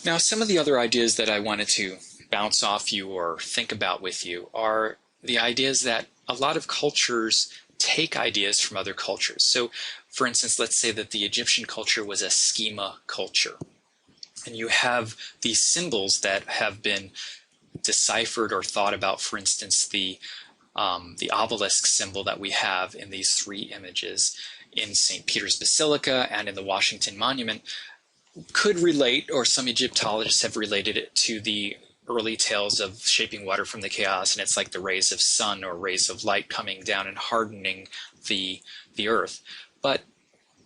Now, some of the other ideas that I wanted to bounce off you or think about with you are the ideas that a lot of cultures take ideas from other cultures. So, for instance, let's say that the Egyptian culture was a schema culture, and you have these symbols that have been deciphered or thought about. For instance, the obelisk symbol that we have in these three images in St. Peter's Basilica and in the Washington Monument could relate, or some Egyptologists have related it to the early tales of shaping water from the chaos, and it's like the rays of sun or rays of light coming down and hardening the earth. But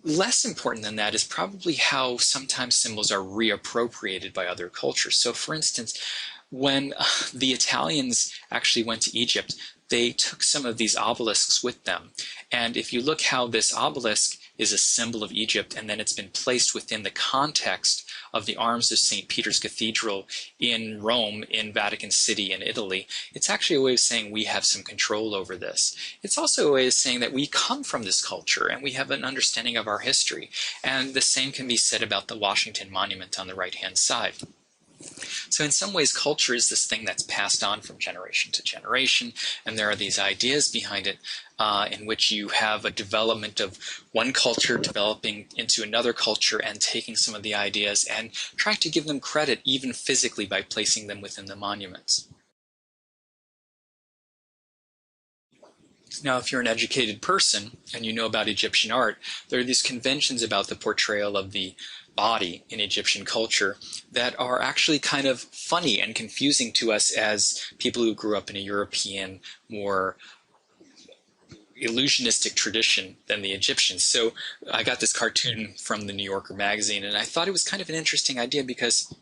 less important than that is probably how sometimes symbols are reappropriated by other cultures. So for instance, when the Italians actually went to Egypt, they took some of these obelisks with them. And if you look how this obelisk is a symbol of Egypt, and then it's been placed within the context of the arms of St. Peter's Cathedral in Rome, in Vatican City in Italy, it's actually a way of saying we have some control over this. It's also a way of saying that we come from this culture and we have an understanding of our history. And the same can be said about the Washington Monument on the right-hand side. So in some ways, culture is this thing that's passed on from generation to generation, and there are these ideas behind it in which you have a development of one culture developing into another culture and taking some of the ideas and trying to give them credit even physically by placing them within the monuments. Now, if you're an educated person and you know about Egyptian art, there are these conventions about the portrayal of the body in Egyptian culture that are actually kind of funny and confusing to us as people who grew up in a European, more illusionistic tradition than the Egyptians. So I got this cartoon from the New Yorker magazine, and I thought it was kind of an interesting idea because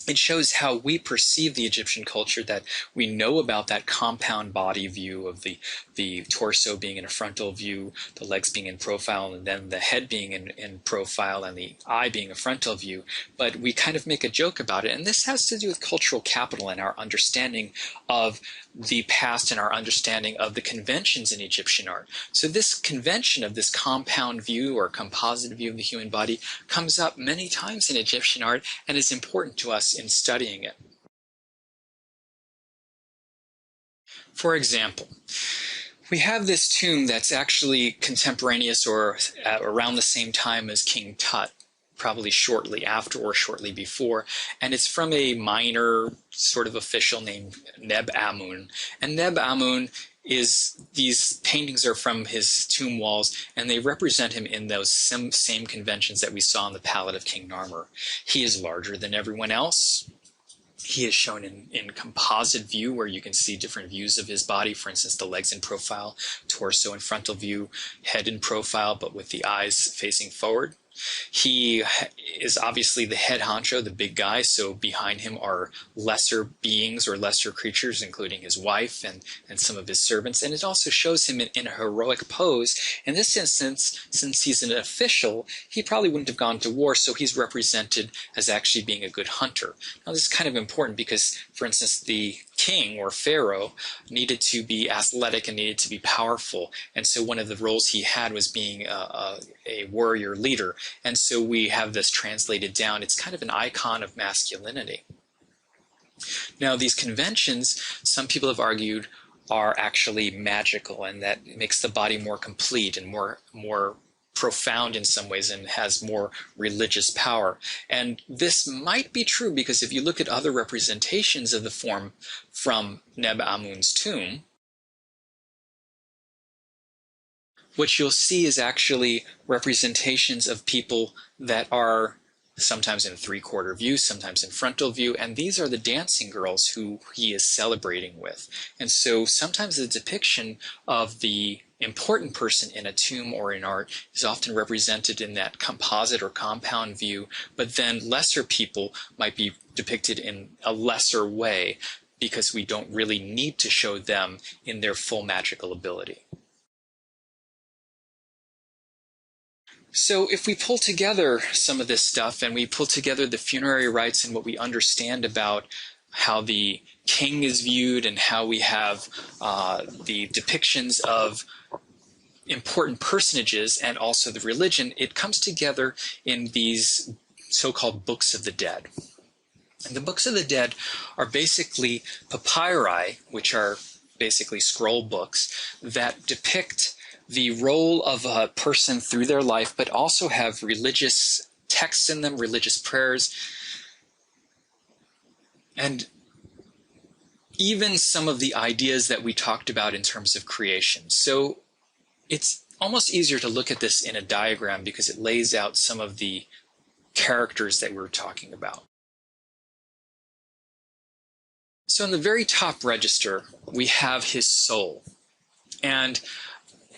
it shows how we perceive the Egyptian culture, that we know about that compound body view of the torso being in a frontal view, the legs being in profile, and then the head being in profile, and the eye being a frontal view. But we kind of make a joke about it. And this has to do with cultural capital and our understanding of the past and our understanding of the conventions in Egyptian art. So this convention of this compound view or composite view of the human body comes up many times in Egyptian art and is important to us in studying it. For example, we have this tomb that's actually contemporaneous or around the same time as King Tut, probably shortly after or shortly before, and it's from a minor sort of official named Neb Amun. And Neb Amun these paintings are from his tomb walls, and they represent him in those same conventions that we saw in the Palette of King Narmer. He is larger than everyone else. He is shown in composite view, where you can see different views of his body. For instance, the legs in profile, torso in frontal view, head in profile, but with the eyes facing forward. He is obviously the head honcho, the big guy, so behind him are lesser beings or lesser creatures, including his wife and some of his servants. And it also shows him in a heroic pose. In this instance, since he's an official, he probably wouldn't have gone to war, so he's represented as actually being a good hunter. Now, this is kind of important because, for instance, the king or pharaoh needed to be athletic and needed to be powerful, and so one of the roles he had was being a warrior leader. And so we have this translated down. It's kind of an icon of masculinity. Now, these conventions, some people have argued, are actually magical, and that makes the body more complete and more profound in some ways and has more religious power. And this might be true because if you look at other representations of the form from Neb Amun's tomb, what you'll see is actually representations of people that are sometimes in three-quarter view, sometimes in frontal view, and these are the dancing girls who he is celebrating with. And so sometimes the depiction of the important person in a tomb or in art is often represented in that composite or compound view, but then lesser people might be depicted in a lesser way because we don't really need to show them in their full magical ability. So if we pull together some of this stuff and we pull together the funerary rites and what we understand about how the king is viewed and how we have the depictions of important personages and also the religion, it comes together in these so-called books of the dead. And the Books of the Dead are basically papyri, which are basically scroll books that depict the role of a person through their life, but also have religious texts in them, religious prayers, and even some of the ideas that we talked about in terms of creation. So it's almost easier to look at this in a diagram because it lays out some of the characters that we were talking about. So in the very top register, we have his soul. And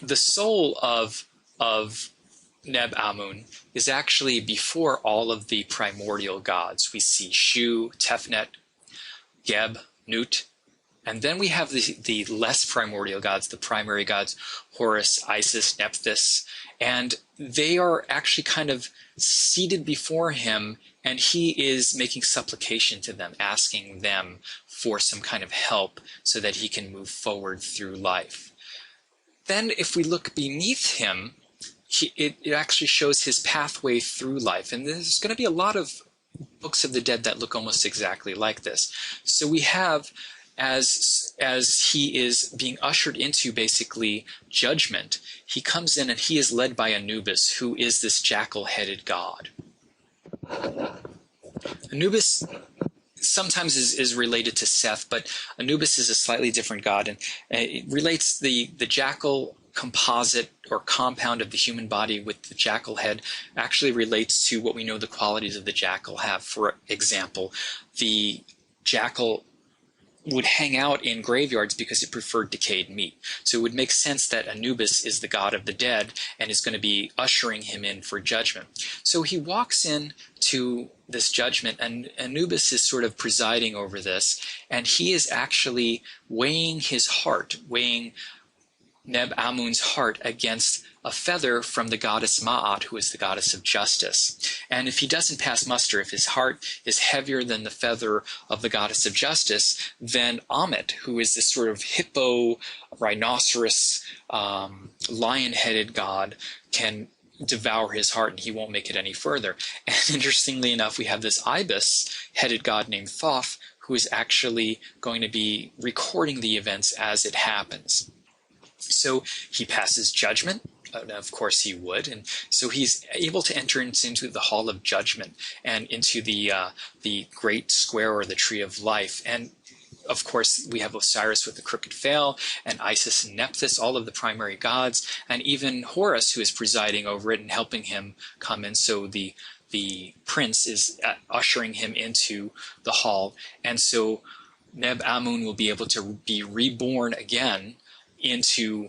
the soul of Neb-Amun is actually before all of the primordial gods. We see Shu, Tefnet, Geb, Nut, and then we have the less primordial gods, the primary gods, Horus, Isis, Nephthys, and they are actually kind of seated before him, and he is making supplication to them, asking them for some kind of help so that he can move forward through life. Then if we look beneath him, it actually shows his pathway through life, and there's going to be a lot of Books of the Dead that look almost exactly like this. So we have, as he is being ushered into basically judgment, he comes in and he is led by Anubis, who is this jackal-headed god. Anubis sometimes is related to Seth, but Anubis is a slightly different god, and it relates the jackal composite or compound of the human body with the jackal head actually relates to what we know the qualities of the jackal have. For example, the jackal would hang out in graveyards because it preferred decayed meat. So it would make sense that Anubis is the god of the dead and is going to be ushering him in for judgment. So he walks in to this judgment, and Anubis is sort of presiding over this, and he is actually weighing his heart, weighing Neb-Amun's heart against a feather from the goddess Ma'at, who is the goddess of justice. And if he doesn't pass muster, if his heart is heavier than the feather of the goddess of justice, then Ammit, who is this sort of hippo, rhinoceros, lion-headed god, can devour his heart and he won't make it any further. And interestingly enough, we have this ibis-headed god named Thoth, who is actually going to be recording the events as it happens. So he passes judgment, of course he would, and so he's able to enter into the hall of judgment and into the great square or the tree of life. And of course we have Osiris with the crooked veil, and Isis and Nephthys, all of the primary gods, and even Horus, who is presiding over it and helping him come in. So the prince is ushering him into the hall, and so Neb-Amun will be able to be reborn again into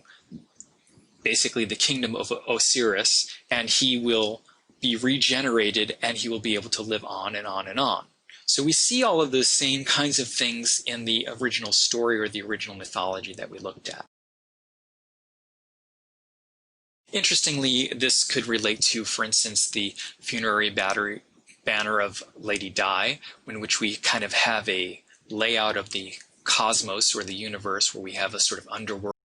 basically the kingdom of Osiris, and he will be regenerated and he will be able to live on and on and on. So we see all of those same kinds of things in the original story or the original mythology that we looked at. Interestingly, this could relate to, for instance, the funerary banner of Lady Di, in which we kind of have a layout of the cosmos or the universe where we have a sort of underworld